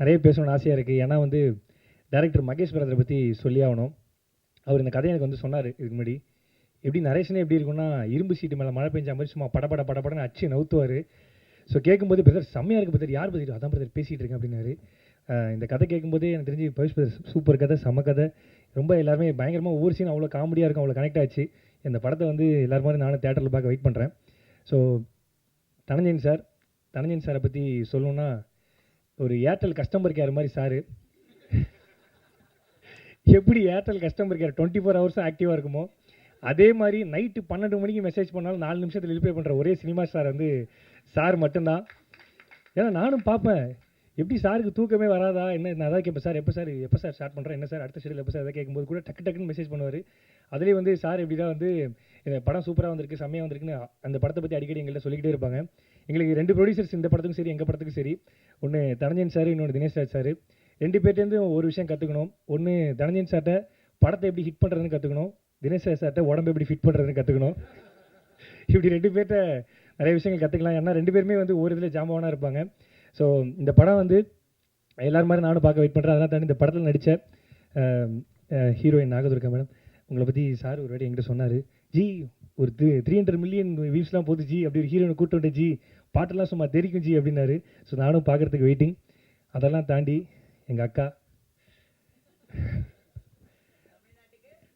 நிறைய பேசணும்னு ஆசையாக இருக்குது. ஏன்னா வந்து டைரக்டர் மகேஷ் பிரதரை பற்றி சொல்லி ஆகணும். அவர் இந்த கதையை எனக்கு வந்து சொன்னார் இதுக்கு முன்னாடி. எப்படி நரேஷனே எப்படி இருக்குன்னா, இரும்பு சீட்டு மேலே மழை பெஞ்ச மாதிரி சும்மா படப்படன்னு அச்சு நவுத்துவார். ஸோ கேட்கும்போது பிரதர் செம்மையாக இருக்குது பிரதர், யார் பிரதர்? அதான் பிரதர் பேசிகிட்டு இருக்கேன் அப்படின்னாரு. இந்த கதை கேட்கும்போதே எனக்கு தெரிஞ்சு பவிஷ் பிரதர் சூப்பர் கதை, செம்ம கதை. ரொம்ப எல்லாருமே பயங்கரமாக ஒவ்வொரு சீன் அவ்வளோ காமெடியாக இருக்கும், அவ்வளோ கனெக்ட் ஆச்சு. இந்த படத்தை வந்து எல்லாரும் மாதிரி நானும் தேட்டரில் பார்க்க வெயிட் பண்ணுறேன். ஸோ தனஞ்சயன் சாரை பற்றி சொல்லணுன்னா, ஒரு ஏர்டெல் கஸ்டமர் கேர் மாதிரி சாரு. எப்படி ஏர்டெல் கஸ்டமர் கேர் 24 ஹவர்ஸும் ஆக்டிவாக இருக்குமோ, அதே மாதிரி நைட்டு 12 மணிக்கு மெசேஜ் பண்ணாலும் 4 நிமிஷத்தில் ரிப்ளை பண்ணுற ஒரே சினிமா ஸ்டார் வந்து சார் மட்டும்தான். ஏன்னா நானும் பார்ப்பேன், எப்படி சாருக்கு தூக்கமே வராதா என்ன? நான் அதான் கேட்பேன், சார் எப்போ சார் ஸ்டார்ட் பண்ணுறேன், என்ன சார் அடுத்த ஷெடியூல் எப்போ சார்? அதை கேட்கும்போது கூட டக்குன்னு மெசேஜ் பண்ணுவார். அதுலேயே வந்து சார் எப்படி தான் வந்து இந்த படம் சூப்பராக வந்திருக்கு, செம்மையாக வந்திருக்குன்னு அந்த படத்தை பற்றி அடிக்கடி எங்கள்கிட்ட சொல்லிக்கிட்டே இருப்பாங்க. எங்களுக்கு 2 ப்ரொடியூசர்ஸ் இந்த படத்துக்கும் சரி எங்கள் படத்துக்கும் சரி, ஒன்று தனஞ்சயன் சார், இன்னொன்று தினேஷ் ராஜ் சார். 2 பேர்ட்டேருந்து ஒரு விஷயம் கற்றுக்கணும். ஒன்று தனஞ்சயன் சார்ட்ட படத்தை எப்படி ஹிட் பண்ணுறதுன்னு கற்றுக்கணும், தினேஷ் ராஜ் சார்ட்ட உடம்பு எப்படி ஃபிட் பண்ணுறதுன்னு கற்றுக்கணும். இப்படி 2 பேர்ட்ட நிறைய விஷயங்கள் கற்றுக்கலாம். ஏன்னா 2 பேருமே வந்து ஒரு இதில் ஜாம்பவானாக இருப்பாங்க. ஸோ இந்த படம் வந்து எல்லாரும் மாதிரி நானும் பார்க்க வெயிட் பண்ணுறேன். அதெல்லாம் தாண்டி இந்த படத்தில் நடித்த ஹீரோயின் நாகதுர்கா மேடம், உங்களை பற்றி சார் ஒரு வாட்டி என்கிட்ட சொன்னார். ஜி ஒரு 300 மில்லியன் வியூஸ்லாம் போகுது ஜி, அப்படி ஒரு ஹீரோயினை கூப்பிட்டு வந்துட்டு ஜி பாட்டெல்லாம் சும்மா தெரிக்கும் ஜி அப்படின்னாரு. ஸோ நானும் பார்க்குறதுக்கு வெயிட்டிங். அதெல்லாம் தாண்டி எங்கள் அக்கா,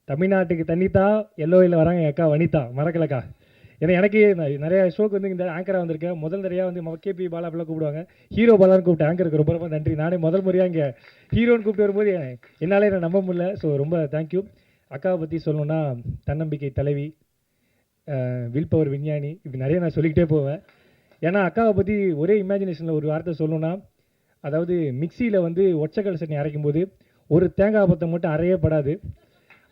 தமிழ்நாட்டுக்கு தண்ணித்தா எல்லோவில் வராங்க எங்கள் அக்கா வனிதா, மறக்கலக்கா. ஏன்னா எனக்கு நிறைய ஷோக்கு வந்து இந்த ஆங்கராக வந்திருக்கேன். முதல் தடையாக வந்து கேபி பாலா அப்படிலாம் கூப்பிடுவாங்க, ஹீரோ பாலான்னு கூப்பிட்டு ஆங்கருக்கு ரொம்ப ரொம்ப நன்றி. நானே முதல் முறையாக இங்கே ஹீரோன்னு கூப்பிட்டு வரும்போது என்னாலே என்ன நம்ப முடியல. ஸோ ரொம்ப தேங்க்யூ. அக்காவை பற்றி சொல்லணுன்னா, தன்னம்பிக்கை தலைவி, வில் பவர் விஞ்ஞானி, இப்படி நிறைய நான் சொல்லிக்கிட்டே போவேன். ஏன்னா அக்காவை பற்றி ஒரே இமேஜினேஷனில் ஒரு வார்த்தை சொல்லணுன்னா, அதாவது மிக்சியில் வந்து ஒச்சக்கல் சட்னி அரைக்கும் போது ஒரு தேங்காய் பத்தை மட்டும் அரையே படாது.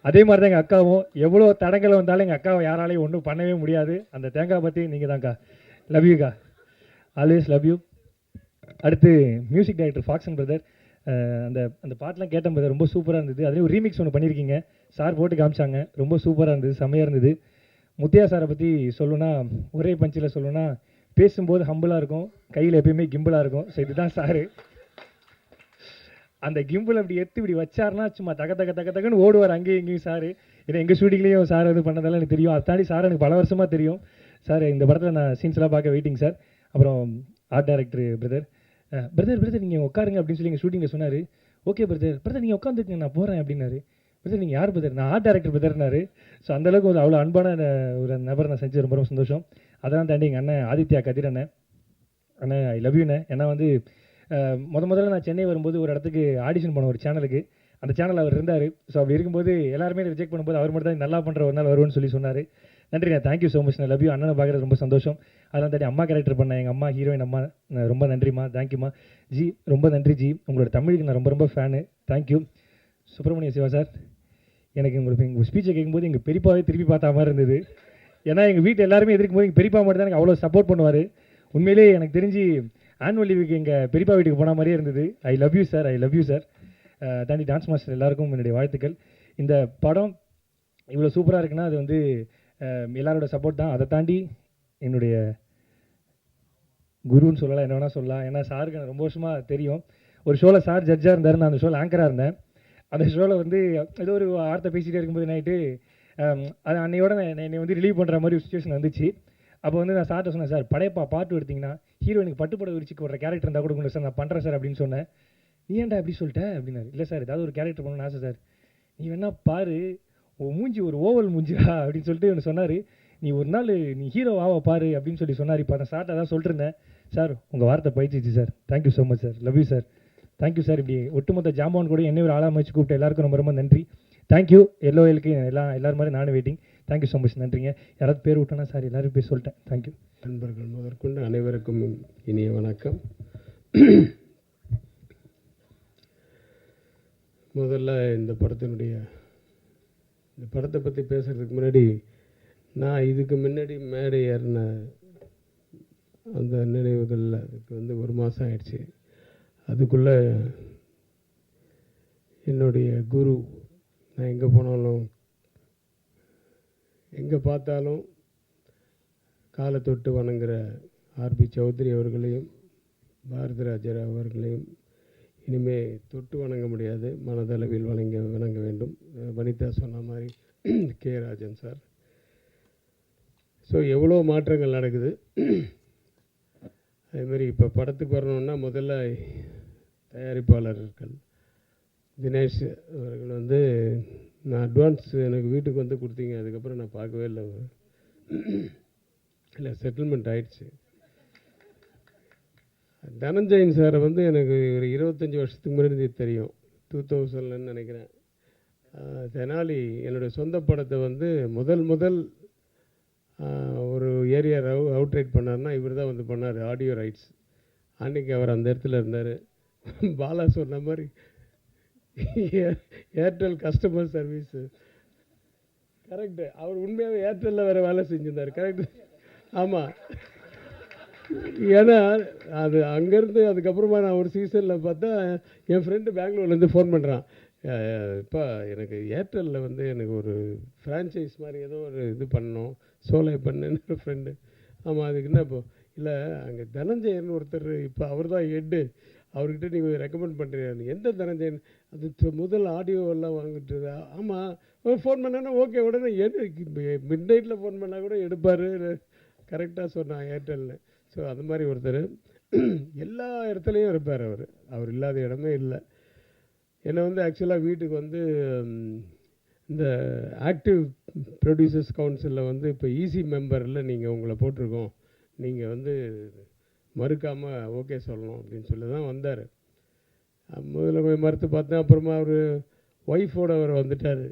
அதே மாதிரி தான் எங்கள் அக்காவும், எவ்வளோ தடங்கள் வந்தாலும் எங்கள் அக்காவை யாராலையும் ஒன்றும் பண்ணவே முடியாது. அந்த தேங்காய் பற்றி நீங்கள் தான்க்கா. லவ் யூக்கா, ஆல்வேஸ் லவ் யூ. அடுத்து மியூசிக் டைரக்டர் ஃபாக்சன் பிரதர். அந்த பாட்டெலாம் கேட்டேன் பிரதர், ரொம்ப சூப்பராக இருந்தது. அதுலேயும் ஒரு ரீமிக்ஸ் ஒன்று பண்ணியிருக்கீங்க, சார் போட்டு காமிச்சாங்க, ரொம்ப சூப்பராக இருந்தது, செம்மையாக இருந்தது. முத்தையா சாரை பற்றி சொல்லணுன்னா, ஒரே பஞ்சில் சொல்லணுன்னா, பேசும்போது ஹம்பிளாக இருக்கும், கையில் எப்பயுமே கிம்பிளாக இருக்கும். ஸோ இதுதான் சாரு. அந்த கிம்பிள் அப்படி எடுத்து இப்படி வச்சார்னா சும்மா தகன்னு ஓடுவார் அங்கேயும் இங்கேயும் சார். ஏன்னா எங்கள் ஷூட்டிங்லேயும் சார் இது பண்ணதெல்லாம் எனக்கு தெரியும். அதை தாண்டி சார் எனக்கு பல வருஷமாக தெரியும். சார் இந்த படத்தில் நான் சீன்ஸ்லாம் பார்க்க வெயிட்டிங் சார். அப்புறம் ஆர்ட் டைரக்டர் பிரதர் நீங்கள் உட்காருங்க அப்படின்னு சொல்லி எங்கள் ஷூட்டிங்கில் சொன்னார். ஓகே பிரதர் நீங்கள் உட்காந்துக்குங்க, நான் போகிறேன் அப்படின்னாரு. பிரதர் நீங்கள் யார் பிரதர்? நான் ஆர்ட் டைரக்டர் பிரதர்னாரு. ஸோ அந்தளவுக்கு ஒரு அவ்வளோ அன்பான ஒரு நபர் நான் செஞ்சு ரொம்ப ரொம்ப சந்தோஷம். அதெல்லாம் தாண்டி எங்கள் அண்ணன் ஆதித்யா கதிர் அண்ணன் ஐ லவ் யூண்ணே. ஏன்னா வந்து முதல்ல நான் சென்னை வரும்போது ஒரு இடத்துக்கு ஆடிஷன் பண்ண ஒரு சேனலுக்கு, அந்த சேனல் அவர் இருந்தார். ஸோ அப்படி இருக்கும்போது எல்லாருமே ரிஜெக்ட் பண்ணும்போது அவர் மட்டும் தான் நல்லா பண்ணுற ஒரு நாள் வருவோன்னு சொல்லி சொன்னார். நன்றிண்ணே, தேங்க்யூ ஸோ மச். நான் லவ் யூ. அண்ணனை பார்க்குறது ரொம்ப சந்தோஷம். அதெல்லாம் தாண்டி அம்மா கேரக்டர் பண்ண எங்கள் அம்மா ஹீரோயின் அம்மா, ரொம்ப நன்றிம்மா, தேங்க்யூம்மா. ஜி ரொம்ப நன்றி ஜி, உங்களோட தமிழுக்கு நான் ரொம்ப ரொம்ப fan, thank you. Subramaniya Siva sir, எனக்கு உங்களுக்கு எங்கள் ஸ்பீச்சை கேட்கும்போது எங்கள் பெரியப்பாவே திருப்பி பார்த்த மாதிரி இருந்தது. ஏன்னா எங்கள் வீட்டில் எல்லாருமே எதிர்க்கும் போது எங்கள் பெரியப்பா மட்டும் தான் எனக்கு அவ்வளோ சப்போர்ட் பண்ணுவார். உண்மையிலேயே எனக்கு தெரிஞ்சு ஆனுவல் லீவுக்கு எங்கள் பெரியப்பா வீட்டுக்கு போன மாதிரியே இருந்தது. I love you sir, I love you sir. தாண்டி டான்ஸ் மாஸ்டர் எல்லாருக்கும் என்னுடைய வாழ்த்துக்கள். இந்த படம் இவ்வளோ சூப்பராக இருக்குன்னா அது வந்து எல்லாரோட சப்போர்ட் தான். அதை தாண்டி என்னுடைய குருன்னு சொல்லலாம், என்ன வேணால் சொல்லலாம். ஏன்னா சாருக்கு எனக்கு ரொம்ப வருஷமாக தெரியும். ஒரு ஷோவில் சார் ஜட்ஜாக இருந்தார், நான் அந்த ஷோவில் ஆங்கராக இருந்தேன். அந்த ஷோவில் வந்து ஏதோ ஒரு வார்த்தை பேசிகிட்டே இருக்கும்போது நைட்டு அது அன்னையோட என்னை வந்து ரிலீவ் பண்ணுற மாதிரி ஒரு சுச்சுவேஷன் வந்துச்சு. அப்போ வந்து நான் சார்ட்ட சொன்னேன், சார் படையப்பா பாட்டு எடுத்திங்கன்னா ஹீரோயினுக்கு பட்டுப்பட விரிச்சிக்கு வர கேரக்டர் இருந்தால் கூட கொடுங்க சார், நான் பண்ணுறேன் சார் அப்படின்னு சொன்னேன். நீ ஏன்டா எப்படி சொல்லிட்டேன் அப்படின்னாரு. இல்லை சார் ஏதாவது ஒரு கேரக்டர் பண்ணணும்னு ஆசை சார், நீ வேணா பாரு, மூஞ்சி ஒரு ஓவல் மூஞ்சிடா அப்படின்னு சொல்லிட்டு ஒன்று சொன்னார். நீ ஒரு நாள் நீ ஹீரோ ஆவ பாரு அப்படின்னு சொல்லி சொன்னார். இப்போ நான் சார்ட்ட தான் சொல்லிட்டு இருந்தேன். சார் உங்கள் வார்த்தை பயிற்சிச்சு sir, thank you so much sir, love you sir, thank you sir. இப்படி ஒட்டுமொத்த ஜாம்பவன் கூட என்ன ஒரு ஆளாக வச்சு கூப்பிட்டு எல்லாருக்கும் ரொம்ப ரொம்ப நன்றி, தேங்க்யூ. எல்லோருக்கு எல்லாரும் மாதிரி நானும் வெயிட்டிங், தேங்க்யூ ஸோ மச், நன்றிங்க. யாராவது பேர் விட்டோன்னா சார், எல்லாரும் பேர் சொல்லிட்டேன், தேங்க்யூ. நண்பர்கள் முதற்கொண்டு அனைவருக்கும் இனிய வணக்கம். முதல்ல இந்த படத்தை பற்றி பேசுகிறதுக்கு முன்னாடி, நான் இதுக்கு முன்னாடி மேடை ஏறின அந்த நினைவுகளில் அதுக்கு வந்து 1 மாதம் ஆயிடுச்சு. அதுக்குள்ளே என்னுடைய குரு, நான் எங்கே போனாலும் எங்கே பார்த்தாலும் காலை தொட்டு வணங்குற ஆர்பி சௌத்ரி அவர்களையும் பாரதிராஜர் அவர்களையும் இனிமே தொட்டு வணங்க முடியாது, மனதளவில் வணங்க வேண்டும். வனிதா சொன்ன மாதிரி கே ராஜன் சார். ஸோ எவ்வளோ மாற்றங்கள் நடக்குது. அதேமாதிரி இப்போ படத்துக்கு வரணுன்னா முதல்ல தயாரிப்பாளர்கள் தினேஷ் அவர்கள் வந்து நான் அட்வான்ஸ் எனக்கு வீட்டுக்கு வந்து கொடுத்தீங்க, அதுக்கப்புறம் நான் பார்க்கவே இல்லை. இல்லை, செட்டில்மெண்ட் ஆயிடுச்சு. தனஞ்சயன் சாரை வந்து எனக்கு ஒரு 25 வருஷத்துக்கு முன்னாடி தெரியும், 2000ன்னு நினைக்கிறேன். தெனாலி என்னுடைய சொந்த படத்தை வந்து முதல் ஒரு ஏரியா அவுட்ரைட் பண்ணார்னா இவர் தான் வந்து பண்ணார், ஆடியோ ரைட்ஸ். அன்றைக்கி அவர் அந்த இடத்துல இருந்தார். பாலா சொன்ன மாதிரி ஏர்டெல் கஸ்டமர் சர்வீஸு கரெக்டு. அவர் உண்மையாகவே ஏர்டெல்லில் வேறு வேலை செஞ்சுருந்தார். கரெக்டு, ஆமாம். ஏன்னா அது அங்கேருந்து அதுக்கப்புறமா நான் ஒரு சீசனில் பார்த்தா என் ஃப்ரெண்டு பெங்களூர்லேருந்து ஃபோன் பண்ணுறான், இப்போ எனக்கு ஏர்டெல்லில் வந்து எனக்கு ஒரு ஃப்ரான்ச்சைஸ் மாதிரி ஏதோ ஒரு இது பண்ணணும், சோலை பண்ணுன்னு ஒரு ஃப்ரெண்டு. ஆமாம், அதுக்கு என்ன இப்போ இல்லை, அங்கே தனஞ்சயன் ஒருத்தர், இப்போ அவர் தான் ஹெட்டு, அவர்கிட்ட நீங்கள் ரெக்கமெண்ட் பண்ணுறீங்க. எந்த தனஞ்சயன்? அது முதல் ஆடியோவெல்லாம் வாங்கிட்டு. ஆமாம், ஃபோன் பண்ணேன்னா ஓகே, உடனே மிட் நைட்டில் ஃபோன் பண்ணால் கூட எடுப்பார். கரெக்டாக சொன்னான் ஏர்டெல்னு. ஸோ அது மாதிரி ஒருத்தர் எல்லா இடத்துலையும் இருப்பார். அவர் இல்லாத இடமே இல்லை. என்னை வந்து ஆக்சுவலாக வீட்டுக்கு வந்து இந்த ஆக்டிவ் ப்ரொடியூசர்ஸ் கவுன்சிலில் வந்து இப்போ ஈசி மெம்பரில் நீங்கள் உங்களை போட்டிருக்கோம், நீங்கள் வந்து மறுக்காமல் ஓகே சொல்லணும் அப்படின்னு சொல்லி தான் வந்தார். முதல்ல போய் மறுத்து பார்த்தேன். அப்புறமா அவர் ஒய்ஃபோடு அவர் வந்துட்டார்.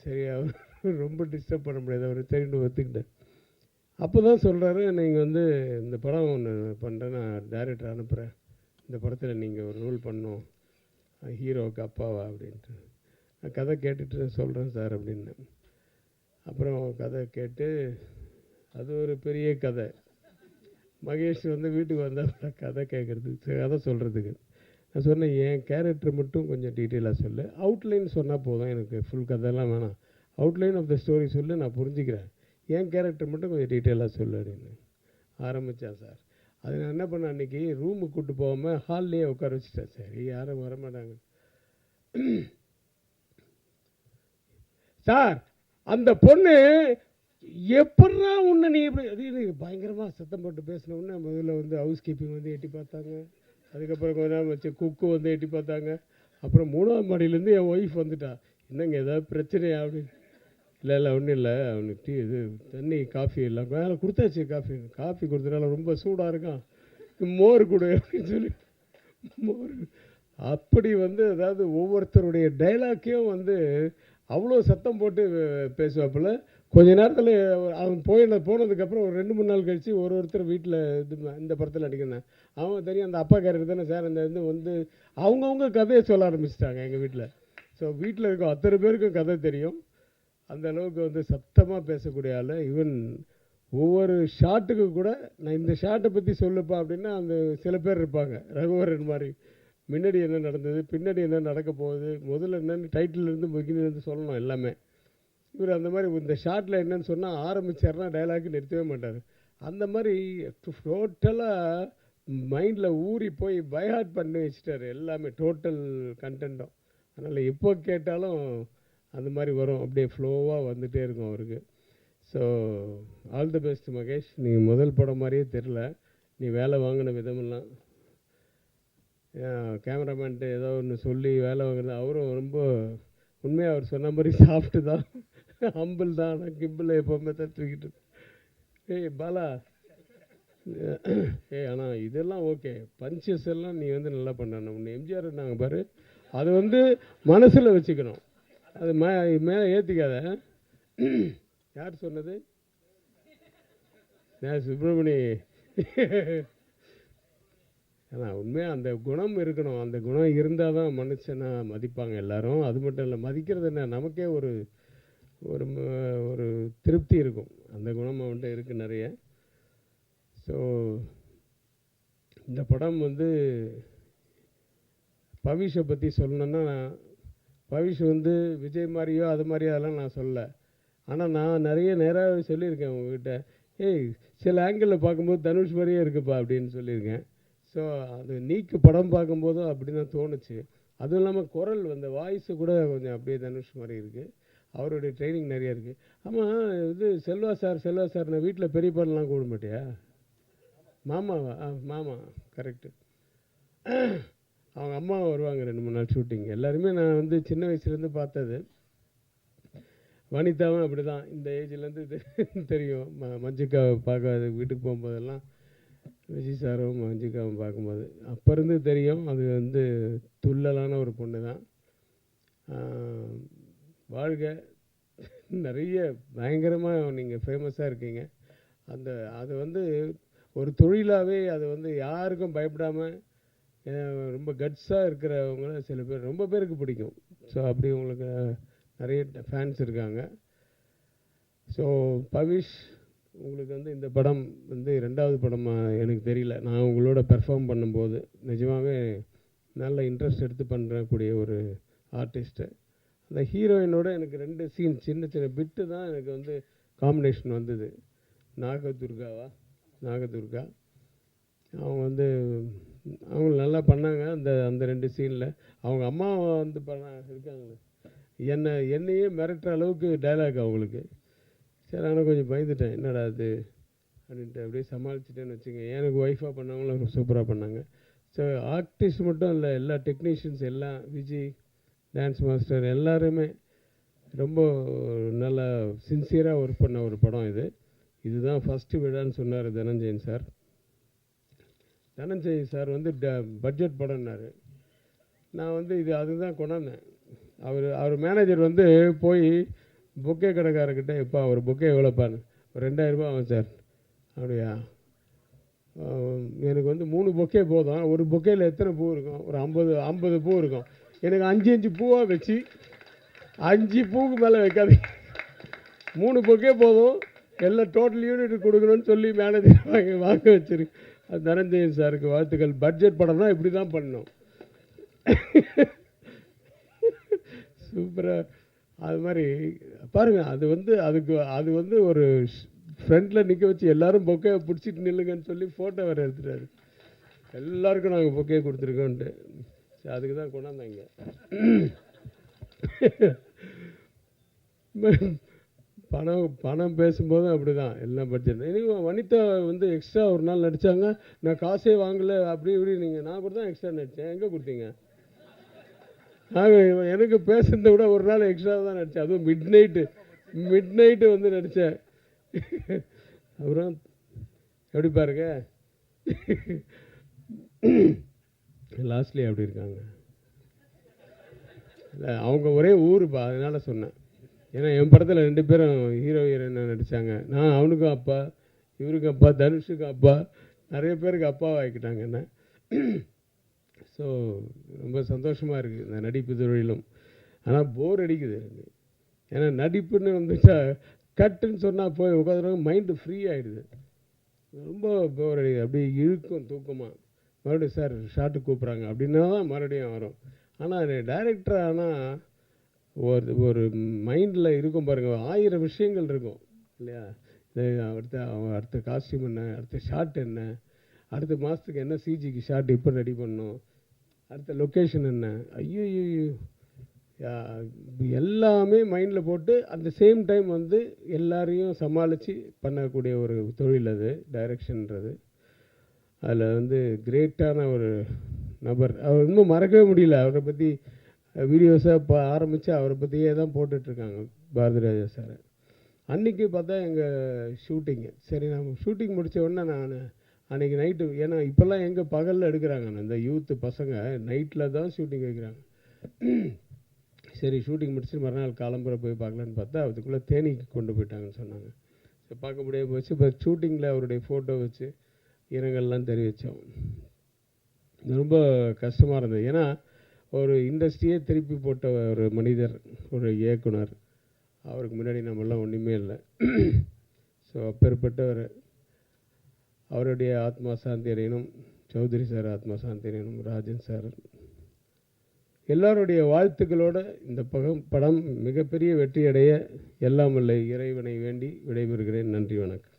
சரி, அவர் ரொம்ப டிஸ்டர்ப் பண்ண முடியாது, அவர் சரின்னு ஒத்துக்கிட்டேன். அப்போ தான் சொல்கிறாரு, நீங்கள் வந்து இந்த படம் ஒன்று பண்ணுறேன், நான் டைரக்டர் அனுப்புகிறேன், இந்த படத்தில் நீங்கள் ஒரு ரோல் பண்ணணும், ஹீரோவுக்கு அப்பாவா அப்படின்ட்டு. நான் கதை கேட்டுட்டு சொல்கிறேன் சார் அப்படின்னு. அப்புறம் கதை கேட்டு அது ஒரு பெரிய கதை. மகேஷ் வந்து வீட்டுக்கு வந்தால் கதை கேட்குறதுக்கு, கதை சொல்கிறதுக்கு. நான் சொன்னேன், என் கேரக்டர் மட்டும் கொஞ்சம் டீட்டெயிலாக சொல்லு, அவுட்லைன் சொன்னால் போதும், எனக்கு ஃபுல் கதையெல்லாம் வேணாம், அவுட்லைன் ஆஃப் த ஸ்டோரி சொல்லு, நான் புரிஞ்சுக்கிறேன், என் கேரக்டர் மட்டும் கொஞ்சம் டீட்டெயிலாக சொல்லு அப்படின்னு ஆரம்பித்தான் சார். அது நான் என்ன பண்ணேன், அன்றைக்கி ரூமுக்கு கூப்பிட்டு போகாமல் ஹால்லேயே உட்கார வச்சுட்டேன். சரி, யாரும் வரமாட்டாங்க. சார், அந்த பொண்ணு எப்படா உன்னை நீ எப்படி அது பயங்கரமாக சத்தம் போட்டு பேசின உடனே முதல்ல வந்து ஹவுஸ் கீப்பிங் வந்து எட்டி பார்த்தாங்க, அதுக்கப்புறம் கொஞ்ச நேரம் வச்சு குக்கு வந்து எட்டி பார்த்தாங்க, அப்புறம் 3ஆவது மாடியிலேருந்து என் ஒய்ஃப் வந்துட்டா, என்னங்க ஏதாவது பிரச்சனையா அப்படின்னு. இல்லை ஒன்றும் இல்லை, அவனுக்கு டீ இது தண்ணி காஃபி எல்லாம் வேலை கொடுத்தாச்சு, காஃபி கொடுத்தனால ரொம்ப சூடாக இருக்கான், மோர் கொடு அப்படின்னு சொல்லி மோர். அப்படி வந்து அதாவது ஒவ்வொருத்தருடைய டைலாக்கையும் வந்து அவ்வளோ சத்தம் போட்டு பேசுவாப்பில். கொஞ்ச நேரத்தில் அவன் போனதுக்கப்புறம் ஒரு 2-3 நாள் கழித்து ஒருத்தர் வீட்டில் இந்த படத்தில் நடிக்கிறேன், அவன் தெரியும் அந்த அப்பா கேரக்டர் தானே சார், அந்த இது வந்து அவங்கவுங்க கதையை சொல்ல ஆரம்பிச்சிட்டாங்க எங்கள் வீட்டில். ஸோ வீட்டில் இருக்க அத்தனை பேருக்கும் கதை தெரியும். அந்த அளவுக்கு வந்து சத்தமாக பேசக்கூடிய ஆள். ஈவன் ஒவ்வொரு ஷாட்டுக்கு கூட நான் இந்த ஷாட்டை பற்றி சொல்லுப்பா அப்படின்னா அந்த சில பேர் இருப்பாங்க, ரகுவரன் மாதிரி, முன்னாடி என்ன நடந்தது, பின்னாடி என்ன நடக்க போகுது, முதல்ல என்னென்னு டைட்டிலேருந்து முக்கிலேருந்து சொல்லணும் எல்லாமே. இவர் அந்த மாதிரி இந்த ஷார்ட்டில் என்னென்னு சொன்னால் ஆரம்பிச்சார்னா டைலாக் நிறுத்தவே மாட்டார். அந்த மாதிரி டோட்டலாக மைண்டில் ஊறி போய் பைஹார்ட் பண்ணி வச்சுட்டார் எல்லாமே, டோட்டல் கண்டென்ட்டும். அதனால் எப்போ கேட்டாலும் அந்த மாதிரி வரும், அப்படியே ஃப்ளோவாக வந்துகிட்டே இருக்கும் அவருக்கு. So all the best Mahesh. நீங்கள் முதல் படம் மாதிரியே தெரில, நீ வேலை வாங்கின விதமெல்லாம். கேமராமேன்ட்டு ஏதோ ஒன்று சொல்லி வேலை வாங்குறது, அவரும் ரொம்ப உண்மையாக அவர் சொன்ன மாதிரி சாப்பிட்டு தான், ஹம்பிள் தான், ஆனால் கிம்பிள் எப்போவுமே தான் தூக்கிட்டு. ஏய் பாலா, ஆனால் இதெல்லாம் ஓகே, பஞ்சஸ் எல்லாம் நீ வந்து நல்லா பண்ணணும். உன்னை எம்ஜிஆர் நாங்கள் பாரு, அது வந்து மனசில் வச்சுக்கணும், அது மேலே ஏற்றிக்காத. யார் சொன்னது? சுப்பிரமணி. ஆனால் உண்மையாக அந்த குணம் இருக்கணும், அந்த குணம் இருந்தால் தான் மனுஷனை மதிப்பாங்க எல்லாரும். அது மட்டும் இல்லை, மதிக்கிறது என்ன, நமக்கே ஒரு ஒரு ஒரு திருப்தி இருக்கும், அந்த குணம் அவன்கிட்ட இருக்குது நிறைய. ஸோ இந்த படம் வந்து பவிஷை பற்றி சொல்லணுன்னா, பவிஷ் வந்து விஜய் மாதிரியோ அது மாதிரியோ அதெல்லாம் நான் சொல்லலை. ஆனால் நான் நிறைய நேராக சொல்லியிருக்கேன் உங்ககிட்ட, ஏய் சில ஆங்கிளில் பார்க்கும்போது தனுஷ் மாதிரியே இருக்குப்பா அப்படின்னு சொல்லியிருக்கேன். ஸோ அது நீக்கு படம் பார்க்கும்போதும் அப்படி தான் தோணுச்சு. அதுவும் இல்லாமல் குரல் அந்த வாய்ஸு கூட கொஞ்சம் அப்படியே தனுஷ் மாதிரி இருக்குது. அவருடைய ட்ரைனிங் நிறைய இருக்குது. ஆமாம், இது செல்வா சார் நான் வீட்டில் பெரியப்பாலாம் கூப்பிட மாட்டியா? மாமாவா? மாமா, கரெக்டு. அவங்க அம்மா வருவாங்க 2-3 நாள் ஷூட்டிங். எல்லாருமே நான் வந்து சின்ன வயசுலேருந்து பார்த்தது. வனிதாவும் அப்படி தான், இந்த ஏஜ்லேருந்து தெரியும். மஞ்சிகாவை பார்க்க வீட்டுக்கு போகும்போதெல்லாம் விஜய் சாரும் மஞ்சிகாவும் பார்க்கும்போது அப்போ இருந்து தெரியும். அது வந்து துள்ளலான ஒரு பொண்ணு தான். வாழ்க, நிறைய பயங்கரமாக நீங்கள் ஃபேமஸாக இருக்கீங்க. அது வந்து ஒரு தொழிலாகவே அது வந்து யாருக்கும் பயப்படாமல் ரொம்ப கட்ஸாக இருக்கிறவங்கள சில பேர் ரொம்ப பேருக்கு பிடிக்கும். ஸோ அப்படி உங்களுக்கு நிறைய ஃபேன்ஸ் இருக்காங்க. ஸோ பவிஷ், உங்களுக்கு வந்து இந்த படம் வந்து 2வது படமாக எனக்கு தெரியல. நான் உங்களோட பெர்ஃபார்ம் பண்ணும்போது நிஜமாகவே நல்ல இன்ட்ரெஸ்ட் எடுத்து பண்ணக்கூடிய ஒரு ஆர்டிஸ்ட்டு. அந்த ஹீரோயினோட எனக்கு 2 சீன் சின்ன சின்ன பிட்டு தான் எனக்கு வந்து காம்பினேஷன் வந்தது. நாகதுர்கா அவங்க வந்து அவங்க நல்லா பண்ணாங்க. அந்த 2 சீனில் அவங்க அம்மா வந்து இருக்காங்களே, என்னையே மிரட்டுற அளவுக்கு டைலாக் அவங்களுக்கு. சரி, ஆனால் கொஞ்சம் பயந்துட்டேன், என்னடா அது அப்படின்ட்டு அப்படியே சமாளிச்சுட்டேன்னு வச்சுங்க. எனக்கு ஒய்ஃபாக பண்ணவங்களும் சூப்பராக பண்ணாங்க. ஸோ ஆர்டிஸ்ட் மட்டும் இல்லை, எல்லா டெக்னீஷியன்ஸ் எல்லாம், விஜய் டான்ஸ் மாஸ்டர் எல்லாருமே ரொம்ப நல்லா சின்சியராக ஒர்க் பண்ண ஒரு படம் இது. இதுதான் ஃபஸ்ட்டு விழான்னு சொன்னார் தனஞ்சயன் சார். தனஞ்சயன் சார் வந்து பட்ஜெட் படம்னாரு. நான் வந்து அதுதான் கொண்டாந்தேன். அவர் மேனேஜர் வந்து போய் பொக்கே கடைக்காரர்கிட்ட, இப்போ அவர் பொக்கே எவ்வளோப்பான்னு, ஒரு 2000 ரூபா ஆகும் சார். அப்படியா, எனக்கு வந்து 3 பொக்கே போதும். ஒரு பொக்கேயில் எத்தனை பூ இருக்கும்? ஒரு 50 பூ இருக்கும். எனக்கு 5 பூவாக வச்சு 5 பூவுக்கு மேலே வைக்காது, 3 பொக்கே போதும், எல்லாம் டோட்டல் யூனிட் கொடுக்கணும்னு சொல்லி மேனேஜர் வாங்க வச்சிருக்கு. அது தனஞ்சயன் சாருக்கு வாழ்த்துக்கள். பட்ஜெட் படம்னா இப்படி தான் பண்ணணும். சூப்பராக அது மாதிரி பாருங்கள். அது வந்து ஒரு ஃப்ரண்டில் நிற்க வச்சு எல்லோரும் பொக்கே பிடிச்சிட்டு நில்லுங்கன்னு சொல்லி ஃபோட்டோ வேறு எடுத்துட்டாரு. எல்லாருக்கும் நாங்கள் பொக்கே கொடுத்துருக்கோன்ட்டு. அதுக்கு தான் கொண்டாந்தாங்க. பணம் பேசும்போதும் அப்படி தான் எல்லாம் பட்ஜெட். இன்னும் வனிதா வந்து எக்ஸ்ட்ரா ஒரு நாள் நடித்தாங்க. நான் காசே வாங்கலை அப்படி இப்படி. நான் கூட தான் எக்ஸ்ட்ரா நடித்தேன். எங்கே கொடுத்தீங்க? எனக்கு பேசுறதை விட ஒரு நாள் எக்ஸ்ட்ரா தான் நடித்தேன். அதுவும் மிட் நைட்டு வந்து நடித்தேன். அப்புறம் எப்படி பாருங்க, லாஸ்ட்லி அப்படி இருக்காங்க. இல்லை, அவங்க ஒரே ஊருப்பா, அதனால சொன்னேன். ஏன்னா என் படத்தில் 2 பேரும் ஹீரோயின் நடித்தாங்க. நான் அவனுக்கும் அப்பா, இவருக்கும் அப்பா, தனுஷுக்கும் அப்பா, நிறைய பேருக்கு அப்பாவை ஆக்கிட்டாங்க என்ன. ஸோ ரொம்ப சந்தோஷமாக இருக்குது இந்த நடிப்பு தொழிலும். ஆனால் போர் அடிக்குது எனக்கு. ஏன்னா நடிப்புன்னு வந்துச்சா கட்டுன்னு சொன்னால் போய் உட்காந்துருவாங்க, மைண்டு ஃப்ரீ ஆகிடுது. ரொம்ப போர் அடிக்குது. அப்படியே இழுக்கும் தூக்கமாக. மறுபடியும் சார் ஷார்ட்டு கூப்பிட்றாங்க அப்படின்னா தான் மறுபடியும் வரும். ஆனால் டைரக்டர் ஆனால் ஒரு மைண்டில் இருக்கும் பாருங்கள், 1000 விஷயங்கள் இருக்கும் இல்லையா. அடுத்த காஸ்டியூம் என்ன, அடுத்த ஷார்ட் என்ன, அடுத்த மாதத்துக்கு என்ன சிஜிக்கு ஷார்ட் இப்போ ரெடி பண்ணணும், அடுத்த லொக்கேஷன் என்ன, ஐயோ எல்லாமே மைண்டில் போட்டு அந்த சேம் டைம் வந்து எல்லாரையும் சமாளித்து பண்ணக்கூடிய ஒரு தொழில் அது டைரக்ஷன்ன்றது. அதில் வந்து கிரேட்டான ஒரு நபர். அவர் இன்னும் மறக்கவே முடியல. அவரை பற்றி வீடியோஸாக ஆரம்பித்து அவரை பற்றியே தான் போட்டுட்ருக்காங்க பாரதிராஜா சார். அன்றைக்கி பார்த்தா எங்கள் ஷூட்டிங்கு. சரி, நம்ம ஷூட்டிங் முடித்த உடனே நான் அன்றைக்கி நைட்டு, ஏன்னா இப்போல்லாம் எங்கே பகலில் எடுக்கிறாங்க, இந்த யூத்து பசங்க நைட்டில் தான் ஷூட்டிங் வைக்கிறாங்க. சரி, ஷூட்டிங் முடிச்சு மறுநாள் காலம்புரை போய் பார்க்கலான்னு பார்த்தா அதுக்குள்ளே தேனிக்கு கொண்டு போயிட்டாங்கன்னு சொன்னாங்க. ஸோ பார்க்க முடியாது போச்சு. இப்போ ஷூட்டிங்கில் அவருடைய ஃபோட்டோ வச்சு இரங்கல்லாம் தெரிவித்தோம். ரொம்ப கஷ்டமாக இருந்தது. ஏன்னா ஒரு இண்டஸ்ட்ரியே திருப்பி போட்ட ஒரு மனிதர், ஒரு இயக்குனர். அவருக்கு முன்னாடி நம்மெல்லாம் ஒன்றுமே இல்லை. ஸோ அப்பேற்பட்டவர், அவருடைய ஆத்மா சாந்தி அடையணும். சௌத்ரி சார் ஆத்மா சாந்தி அடையணும். ராஜன் சார் எல்லாருடைய வாழ்த்துக்களோடு இந்த படம் மிகப்பெரிய வெற்றியடைய எல்லாம் வல்ல இறைவனை வேண்டி விடைபெறுகிறேன். நன்றி, வணக்கம்.